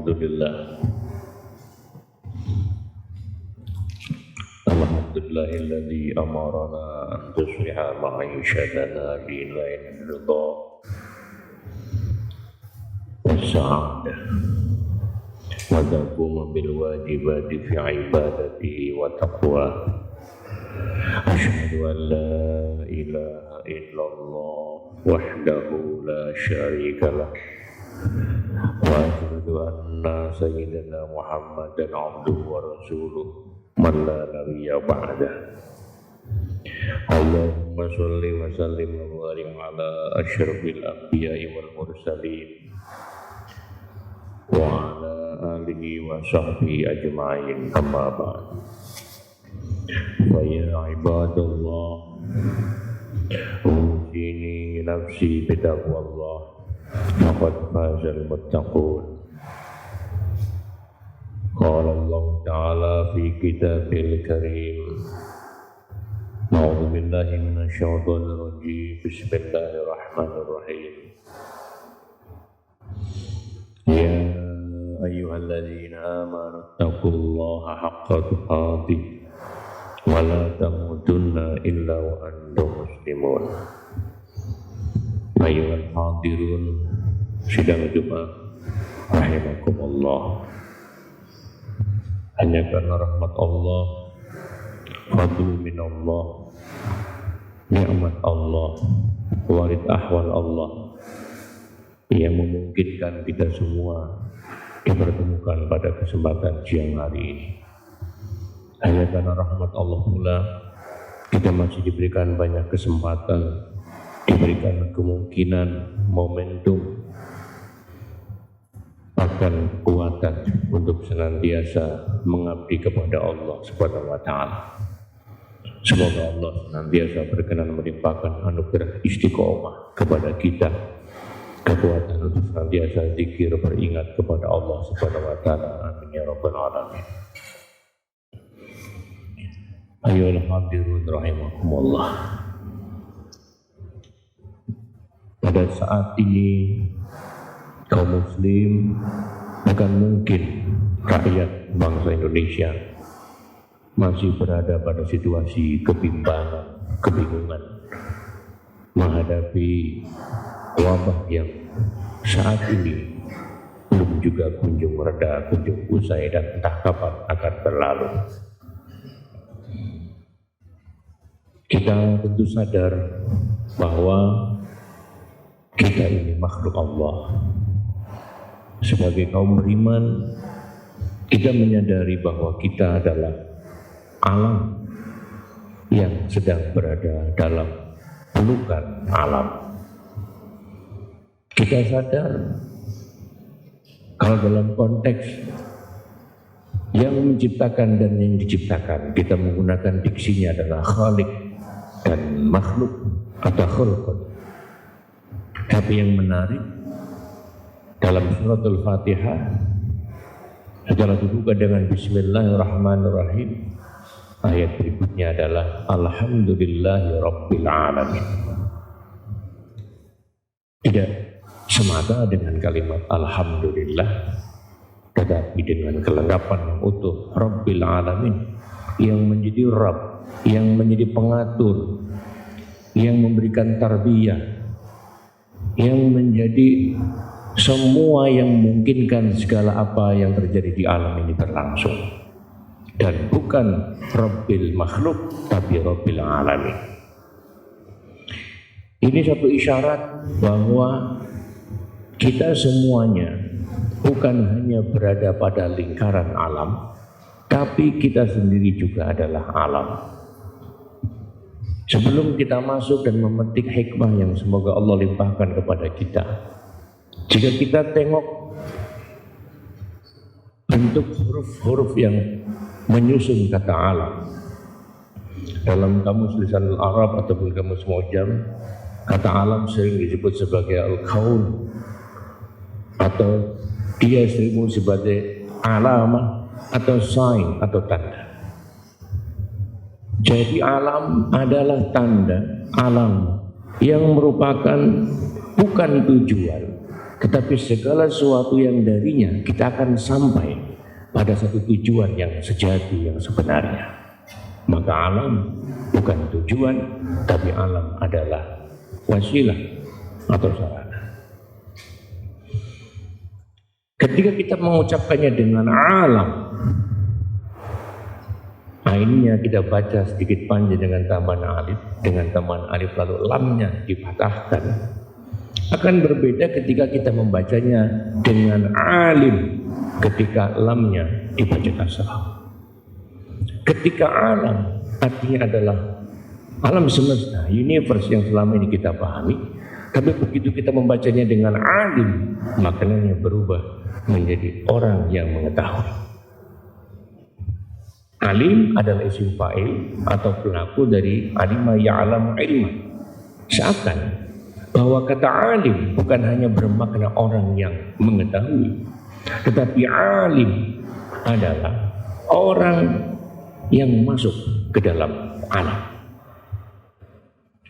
Alhamdulillah. Alhamdulillahilladzi amarana an tusliha ma'asyadana bi lain ridha was-sa'adah wa taquma bil wajibati fi ibadatihi wa taqwa. Asyhadu an la ilaha illallah wahdahu la syarika lah wa asyhadu anna sayyidina Muhammadan abduhu wa rasuluh man la nabiyya ba'dah. Allahumma sholli wa sallim wa barik ala asyrafil anbiya'i wal mursalin wa ala alihi wa sahbihi ajma'in, amma ba'd. Fa ya ibadallah, usini nafsi bitaqwallah, faqad fazal muttaqun. Qala Allah Ta'ala fi kitabil karim, a'udzu billahi minasyaitonir rajim, bismillahirrahmanirrahim. Ya ayyuhalladzina amanu taqullaha haqqa tuqatih wa la tamutunna illa wa antum muslimun. Ayyuhal hadirun sidang Jumat rahimakumullah. Hanya karena rahmat Allah, fadl min Allah, nikmat Allah, warid ahwal Allah yang memungkinkan kita semua dipertemukan pada kesempatan siang hari ini. Hanya karena rahmat Allah pula kita masih diberikan banyak kesempatan, diberikan kemungkinan, momentum, bahkan kekuatan untuk senantiasa mengabdi kepada Allah Subhanahu wa taala. Semoga Allah senantiasa berkenan melimpahkan anugerah istiqomah kepada kita, kekuatan untuk senantiasa zikir beringat kepada Allah Subhanahu wa taala. Amin ya rabbal alamin. Ayyuhal hadirun rahimakumullah. Pada saat ini kaum muslim, akan mungkin rakyat bangsa Indonesia masih berada pada situasi kebimbangan, kebingungan menghadapi wabah yang saat ini belum juga kunjung reda, kunjung usai, dan entah kapan akan berlalu. Kita tentu sadar bahwa kita ini makhluk Allah. Sebagai kaum beriman, kita menyadari bahwa kita adalah alam yang sedang berada dalam pelukan alam. Kita sadar kalau dalam konteks yang menciptakan dan yang diciptakan, kita menggunakan diksinya adalah khalik dan makhluk atau khulqun. Tapi yang menarik, dalam suratul Fatihah setelah dibuka dengan Bismillahirrahmanirrahim, ayat berikutnya adalah Alhamdulillahi Rabbil Alamin. Tidak semata dengan kalimat Alhamdulillah, tetapi dengan kelengkapan yang utuh Rabbil Alamin, yang menjadi Rabb, yang menjadi pengatur, yang memberikan tarbiyah, yang menjadi semua yang memungkinkan segala apa yang terjadi di alam ini berlangsung. Dan bukan Rabbil makhluk, tapi Rabbil alamin. Ini satu isyarat bahwa kita semuanya bukan hanya berada pada lingkaran alam, tapi kita sendiri juga adalah alam. Sebelum kita masuk dan memetik hikmah yang semoga Allah limpahkan kepada kita, jika kita tengok bentuk huruf-huruf yang menyusun kata alam dalam kamus lisan Arab ataupun kamus Mu'jam, kata alam sering disebut sebagai al-kaun, atau dia sering disebut sebagai alamah atau sign atau tanda. Jadi alam adalah tanda, alam yang merupakan bukan tujuan, tetapi segala sesuatu yang darinya kita akan sampai pada satu tujuan yang sejati, yang sebenarnya. Maka alam bukan tujuan, tapi alam adalah wasilah atau sarana. Ketika kita mengucapkannya dengan alam, ainnya kita baca sedikit panjang dengan tambahan alif lalu lamnya dipatahkan. Akan berbeda ketika kita membacanya dengan alim, ketika lamnya dibaca kasrah. Ketika alam artinya adalah alam semesta, universe yang selama ini kita pahami, tapi begitu kita membacanya dengan alim, maknanya berubah menjadi orang yang mengetahui. Alim adalah isim fa'il atau pelaku dari alima ya'lamu ilman. Seakan bahwa kata alim bukan hanya bermakna orang yang mengetahui, tetapi alim adalah orang yang masuk ke dalam alam.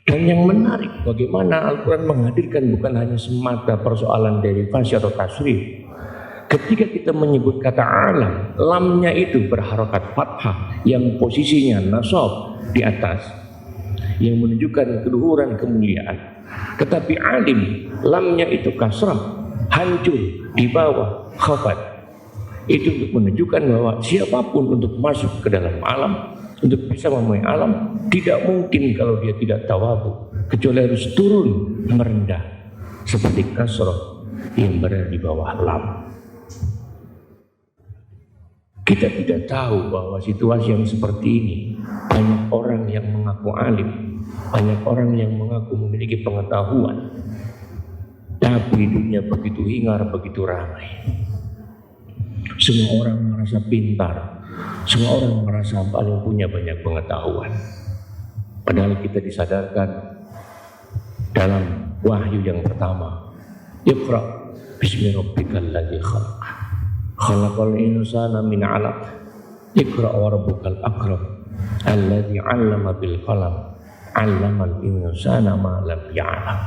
Dan yang menarik, bagaimana Al-Quran menghadirkan bukan hanya semata persoalan derivasi atau tasrif. Ketika kita menyebut kata alam, lamnya itu berharokat fathah yang posisinya nasab di atas, yang menunjukkan keluhuran kemuliaan. Tetapi alim, lamnya itu kasrah, hancur di bawah khafat. Itu untuk menunjukkan bahwa siapapun untuk masuk ke dalam alam, untuk bisa memahami alam, tidak mungkin kalau dia tidak tawadhu, kecuali harus turun merendah seperti kasrah yang berada di bawah lam. Kita tidak tahu bahwa situasi yang seperti ini, banyak orang yang mengaku alim, banyak orang yang mengaku memiliki pengetahuan, tapi dunia begitu hingar, begitu ramai. Semua orang merasa pintar, semua orang merasa paling punya banyak pengetahuan. Padahal kita disadarkan dalam wahyu yang pertama, Iqra bismi rabbikal ladzi khalaq, khalaqal insana min 'alaq, Iqra wa rabbukal akram, alladzi 'allama bil qalam, 'allamal insana ma lam ya'lam.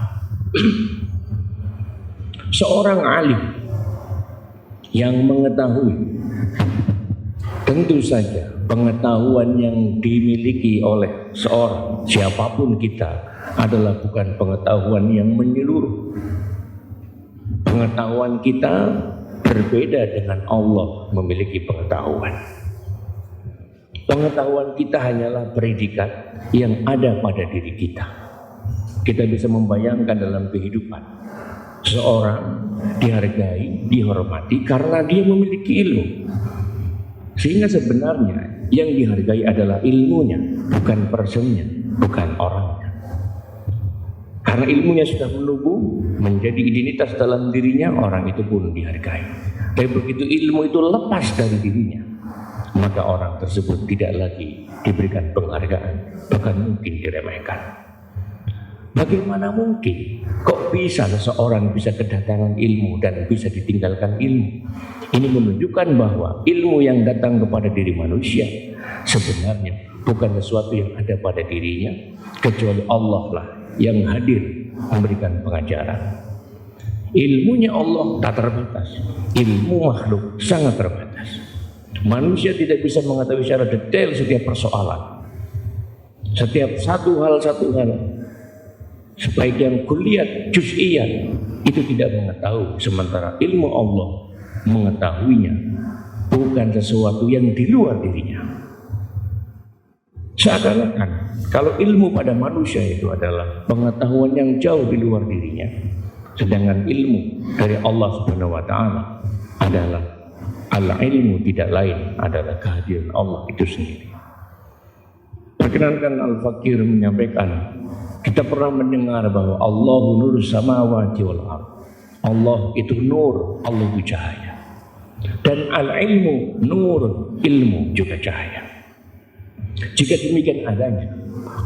Seorang alim yang mengetahui, tentu saja pengetahuan yang dimiliki oleh seorang siapapun kita adalah bukan pengetahuan yang menyeluruh. Pengetahuan kita berbeda dengan Allah memiliki pengetahuan. Pengetahuan kita hanyalah predikat yang ada pada diri kita. Kita bisa membayangkan dalam kehidupan seorang dihargai, dihormati karena dia memiliki ilmu. Sehingga sebenarnya yang dihargai adalah ilmunya, bukan personnya, bukan orangnya. Karena ilmunya sudah menumbuh menjadi identitas dalam dirinya, orang itu pun dihargai. Tapi begitu ilmu itu lepas dari dirinya, maka orang tersebut tidak lagi diberikan penghargaan, bahkan mungkin diremehkan. Bagaimana mungkin kok bisa seseorang bisa kedatangan ilmu dan bisa ditinggalkan ilmu? Ini menunjukkan bahwa ilmu yang datang kepada diri manusia sebenarnya bukan sesuatu yang ada pada dirinya, kecuali Allah lah yang hadir memberikan pengajaran. Ilmunya Allah tak terbatas, ilmu makhluk sangat terbatas. Manusia tidak bisa mengetahui secara detail setiap persoalan, setiap satu hal. Sebaik yang kulihat juz'iyat itu tidak mengetahui, sementara ilmu Allah mengetahuinya, bukan sesuatu yang di luar dirinya. Seakan-akan kalau ilmu pada manusia itu adalah pengetahuan yang jauh di luar dirinya, sedangkan ilmu dari Allah Subhanahu wa taala adalah al-ilmu, tidak lain adalah kehadiran Allah itu sendiri. Perkenankan Al-Fakir menyampaikan, kita pernah mendengar bahwa Allahu nur samawati wal ardh. Allah itu nur, Allah itu cahaya. Dan al-ilmu nur, ilmu juga cahaya. Jika demikian adanya,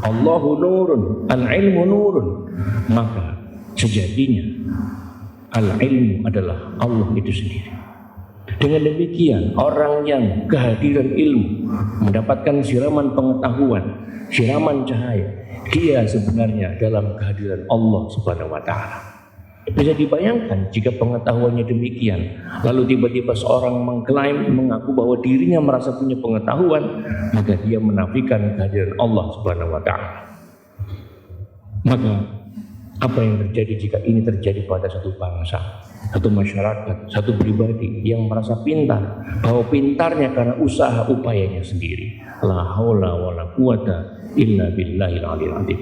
Allahu nurun, al-ilmu nurun, maka sejatinya al-ilmu adalah Allah itu sendiri. Dengan demikian, orang yang kehadiran ilmu mendapatkan siraman pengetahuan, siraman cahaya, dia sebenarnya dalam kehadiran Allah Subhanahu wa taala. Bisa dibayangkan jika pengetahuannya demikian, lalu tiba-tiba seorang mengklaim, mengaku bahwa dirinya merasa punya pengetahuan, maka dia menafikan kehadiran Allah Subhanahu wa Ta'ala. Maka apa yang terjadi jika ini terjadi pada satu bangsa, satu masyarakat, satu pribadi yang merasa pintar, bahwa pintarnya karena usaha upayanya sendiri. La haula wala quwata illa billahil aliyil azim.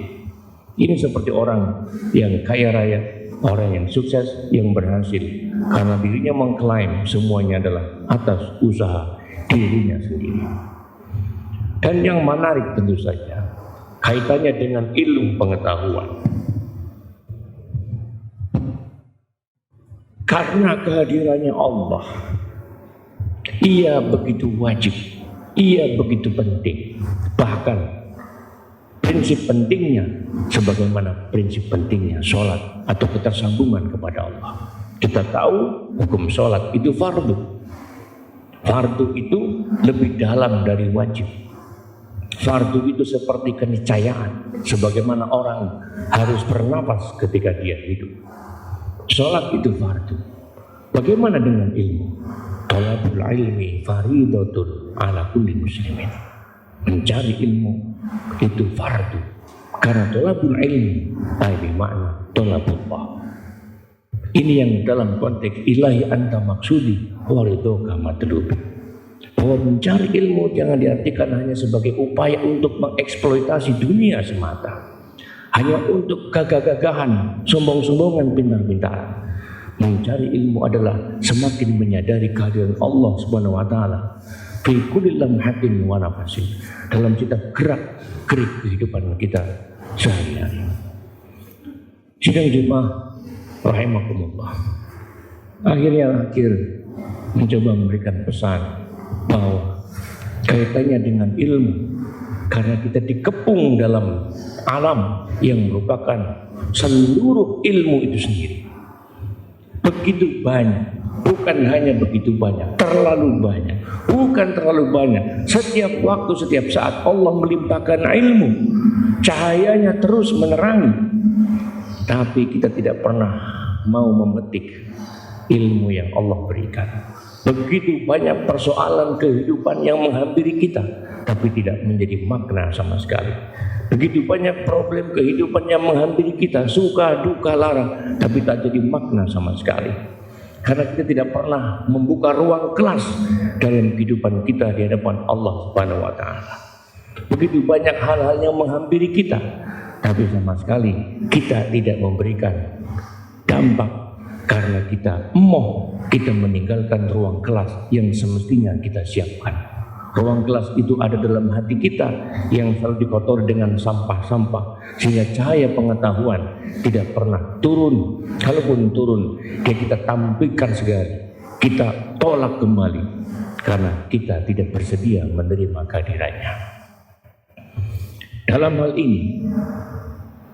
Ini seperti orang yang kaya raya, orang yang sukses, yang berhasil, karena dirinya mengklaim semuanya adalah atas usaha dirinya sendiri. Dan yang menarik tentu saja kaitannya dengan ilmu pengetahuan. Karena kehadirannya Allah, ia begitu wajib, ia begitu penting. Bahkan prinsip pentingnya sebagaimana prinsip pentingnya sholat atau ketersambungan kepada Allah. Kita tahu hukum sholat itu fardu. Fardu itu lebih dalam dari wajib. Fardu itu seperti keniscayaan, sebagaimana orang harus bernapas ketika dia hidup. Sholat itu fardu. Bagaimana dengan ilmu? Talabul ilmi faridatun ala kulli muslimin. Mencari ilmu itu fardu. Karena talabul ilmi ay makna talabullah. Ini yang dalam konteks ilahi anta maksudi waridhoka matlubi. Bahwa mencari ilmu jangan diartikan hanya sebagai upaya untuk mengeksploitasi dunia semata. Hanya untuk gagah-gagahan, sombong-sombongan, pintar-pintaran. Mencari ilmu adalah semakin menyadari kehadiran Allah Subhanahu wa Ta'ala fi kulli lamhatin wa nafasin, dalam kita gerak-gerik kehidupan kita sehari-hari. Sidang jemaah rahimakumullah, akhir mencoba memberikan pesan bahwa kaitannya dengan ilmu, karena kita dikepung dalam alam yang merupakan seluruh ilmu itu sendiri. Begitu banyak, bukan hanya begitu banyak, terlalu banyak, bukan terlalu banyak. Setiap waktu, setiap saat Allah melimpahkan ilmu, cahayanya terus menerangi. Tapi kita tidak pernah mau memetik ilmu yang Allah berikan. Begitu banyak persoalan kehidupan yang menghampiri kita, tapi tidak menjadi makna sama sekali. Begitu banyak problem kehidupan yang menghampiri kita, suka, duka, lara, tapi tak jadi makna sama sekali. Karena kita tidak pernah membuka ruang kelas dalam kehidupan kita di hadapan Allah Subhanahu wa Ta'ala. Begitu banyak hal-hal yang menghampiri kita, tapi sama sekali kita tidak memberikan dampak. Karena kita kita meninggalkan ruang kelas yang semestinya kita siapkan. Ruang kelas itu ada dalam hati kita yang selalu dikotori dengan sampah-sampah, sehingga cahaya pengetahuan tidak pernah turun. Kalaupun turun, kita tampilkan sekali, kita tolak kembali karena kita tidak bersedia menerima kehadirannya. Dalam hal ini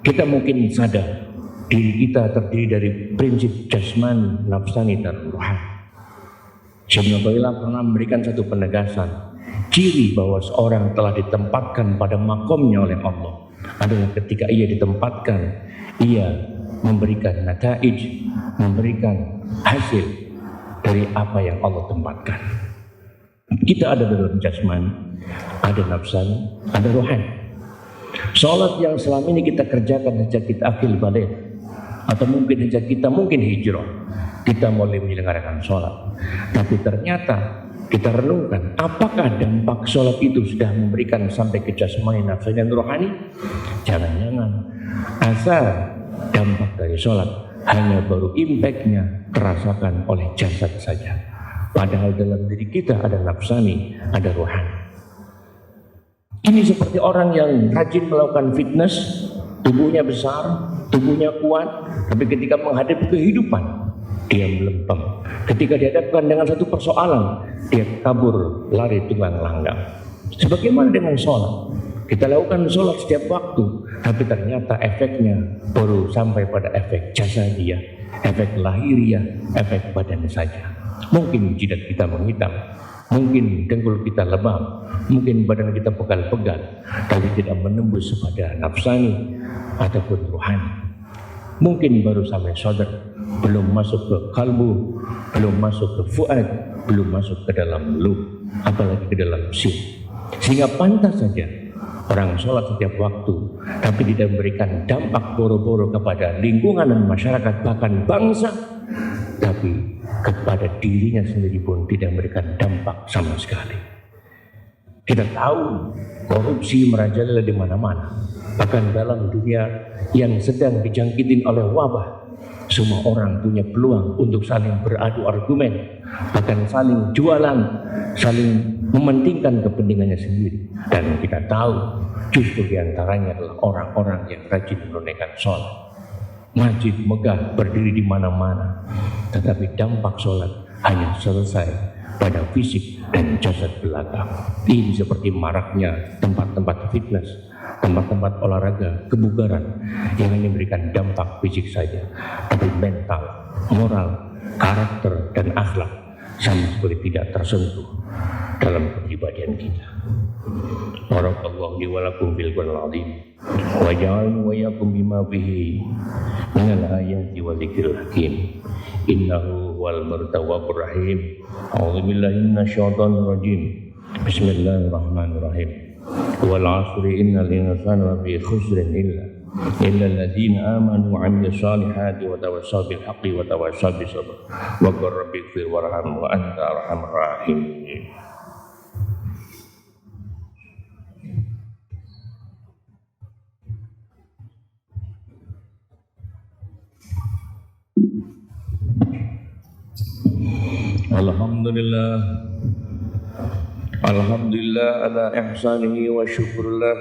kita mungkin sadar diri kita terdiri dari prinsip jasmani, nafsani, dan ruhani. Syekh Nabila pernah memberikan satu penegasan. Ciri bahwa seorang telah ditempatkan pada makomnya oleh Allah adalah ketika ia ditempatkan, ia memberikan nataij, memberikan hasil dari apa yang Allah tempatkan. Kita ada dalam jasmani, ada nafsani, ada rohani. Sholat yang selama ini kita kerjakan sejak kita akil balik, atau mungkin sejak kita hijrah, kita mulai menyelenggarakan sholat, tapi ternyata kita renungkan, apakah dampak sholat itu sudah memberikan sampai ke jasmani, nafsani, dan rohani? Jangan-jangan asal dampak dari sholat hanya baru impactnya terasakan oleh jasad saja. Padahal dalam diri kita ada nafsani, ada rohani. Ini seperti orang yang rajin melakukan fitness, tubuhnya besar, tubuhnya kuat, tapi ketika menghadapi kehidupan, dia melempem. Ketika dihadapkan dengan satu persoalan, dia kabur, lari tunggang langgang. Sebagaimana dengan sholat, kita lakukan sholat setiap waktu, tapi ternyata efeknya baru sampai pada efek jasadiyah, efek lahiriah, efek badan saja. Mungkin jidat kita menghitam, mungkin dengkul kita lebam, mungkin badan kita pegal-pegal, tapi tidak menembus pada nafsani ataupun ruhani. Mungkin baru sampai sadar, belum masuk ke kalbu, belum masuk ke fuad, belum masuk ke dalam lub, apalagi ke dalam sin. Sehingga pantas saja orang sholat setiap waktu, tapi tidak memberikan dampak boro-boro kepada lingkungan dan masyarakat, bahkan bangsa, tapi kepada dirinya sendiri pun tidak memberikan dampak sama sekali. Kita tahu korupsi merajalela di mana-mana, bahkan dalam dunia yang sedang dijangkitin oleh wabah. Semua orang punya peluang untuk saling beradu argumen, bahkan saling jualan, saling mementingkan kepentingannya sendiri. Dan kita tahu justru diantaranya adalah orang-orang yang rajin menunaikan sholat. Masjid megah berdiri di mana-mana, tetapi dampak sholat hanya selesai pada fisik dan jasad belaka. Ini seperti maraknya tempat-tempat fitness, tempat-tempat olahraga, kebugaran yang hanya memberikan dampak fisik saja, tapi mental, moral, karakter, dan akhlak sama sekali tidak tersentuh dalam kepribadian kita. Barakallahu li wa lakum fil Qur'anil azim wa ja'alni wa iyyakum bima fihi minal ayati wa dzikril hakim. Innahu huwal tawwabur rahim. A'udzu billahi minasy syaithanir rajim. Bismillahirrahmanirrahim. Wal 'asri innal insana lafi khusrin illa alladziina aamanu wa 'amilus shalihati wa tawassaw bil haqqi wa tawassaw bis sabr. Wa qur rabbighfir warham wa anta arhamur rahimin. Alhamdulillah ala ihsanihi wa syukurillah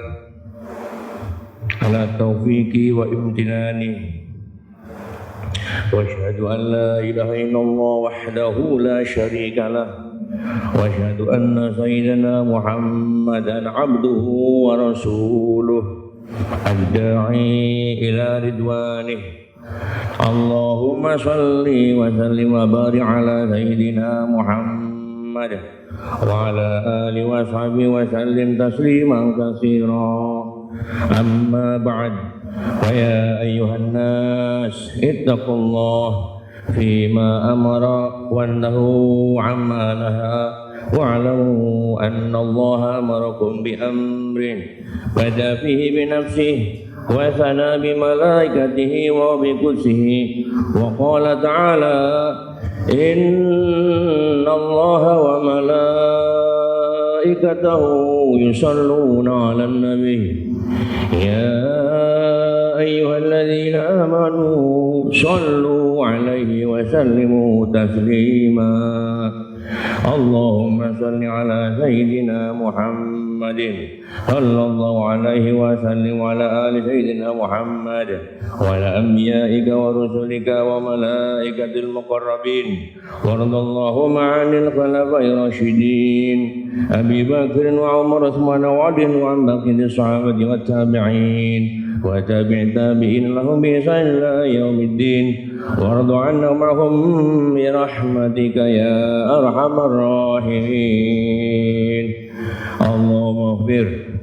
ala taufiqi wa imtinani wa asyhadu an la ilaha illallah wahdahu la syarika lah wa asyhadu anna sayyidana Muhammadan abduhu wa rasuluh ad-da'i ila ridwanih. Allahumma salli wa sallim wa barik ala sayyidina Muhammad wa ala alihi wa sahbihi wa sallim tasliman katsira. Amma ba'd, wa ya ayyuhan nas ittaqullah fima amara wa nahu amma naha wa'lamu anna Allah amarakum bi amrin bada fihi bi nafsihi wa thana bi malaikatihi wa bi qudsihi wa qala ta'ala inna Allaha wa malaikatahu yusalluna 'alan nabi ya ayyuhalladzina amanu sallu 'alaihi wa sallimu taslima. Allahumma salli ala sayyidina Muhammadin sallallahu alaihi wa sallim wa ala ali sayyidina Muhammad wa ala anbiya'ika wa rusulika wa malaikatil muqarrabin wa radallahu ma'anil khulafa'ir rasyidin Abi Bakr wa Umar Utsman wa Ali wa baqiyati sahabati wa tabi'in wa tabi'i tabi'in lahum bi ihsan ila yaumiddin warḍu 'anna ma'hum bi rahmatika ya arhamar rahimin. Allahumma ighfir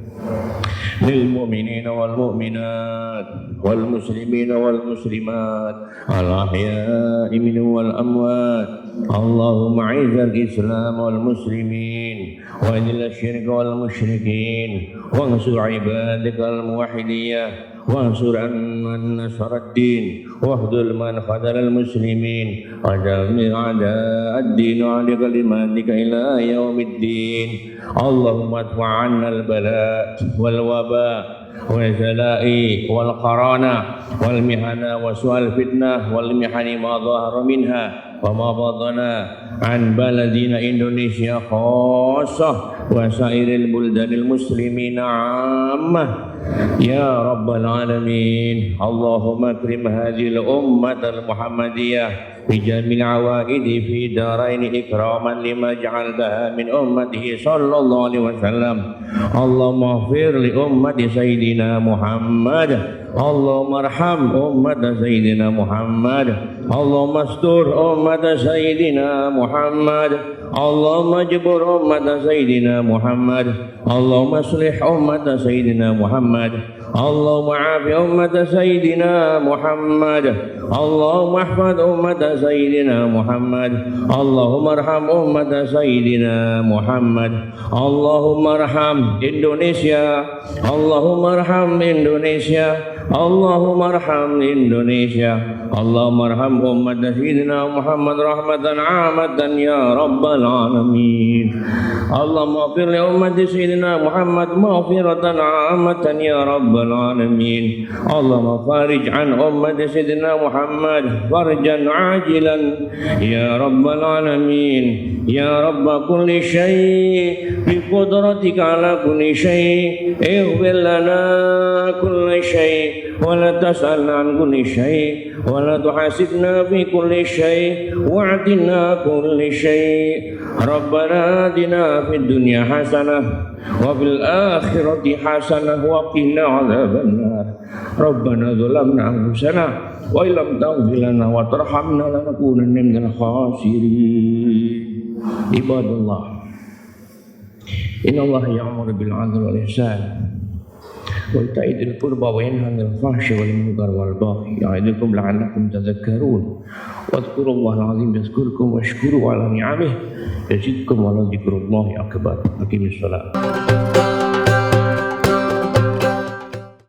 lil mu'minina wal mu'minat wal muslimina wal muslimat al ahya'i minhum wal amwat. Allahumma 'izzal islam wal muslimin wa adhil syirka wal musyrikin wa ansur ibadakal muwahhidin وانصر من نصر الدين واخذل من خذل المسلمين ودمر أعداء الدين وعلى كلماتك إلى يوم الدين. اللهم ادفع عنا البلاء والوباء والزلاء والقرانة والمحنة وسوء الفتنة والمحن ما ظهر منها وما بطن عن بلدنا إندونيسيا خاصة وسائر البلدان المسلمين عامة يا رب العالمين. اللهم اكرم هذه الأمة المحمدية بجميع العوائد في دارين إكراما لما جعلتها من أمته صلى الله عليه وسلم. اللهم اغفر لأمة سيدنا محمد. اللهم ارحم أمة سيدنا محمد. اللهم استر أمة سيدنا محمد. Allahumma jabur ummata Sayyidina Muhammad, Allahumma aslih ummata Sayyidina Muhammad, Allahumma afi ummata Sayyidina Muhammad, Allahumma ahfad ummata Sayyidina Muhammad, Allahumma arham ummata Sayyidina Muhammad, Allahumma arham Indonesia, Allahumma arham Indonesia, Allahumma arham Indonesia, Allahumma arham ummat Sayyidina Muhammad rahmatan amatan ya rabbal alamin. Allahumma ighfir li ummati Sayyidina Muhammad maghfiratan amatan ya rabbal alamin. Allahumma farij an ummati Sayyidina Muhammad farjan ajilan ya rabbal alamin. Ya rabb kulli syai' bi qudratika ala kulli syai' ighfir lana kulli syai' wa la tas'alna an kulli syai' wa la tuhasibna fi kulli syai' wa'tina kulli syai'. Rabbana atina fid dunya hasanah wa fil akhirati hasanah wa qina adzabannar. Rabbana zalamna anfusana wa illam taghfir lana wa tarhamna lanakunanna minal khasirin. Ibadallah, innallaha ya'muru bil 'adli wal ihsan wa ita'i dzil qurba wa yanha 'anil fahsyi wal munkar wal baghi ya'idukum la'allakum tadhakkarun. Wadhkurullahal 'azim yadhkurkum washkuru 'ala ni'amihi yazidkum wa la dzikrullahi akbar. Aqimis shalah.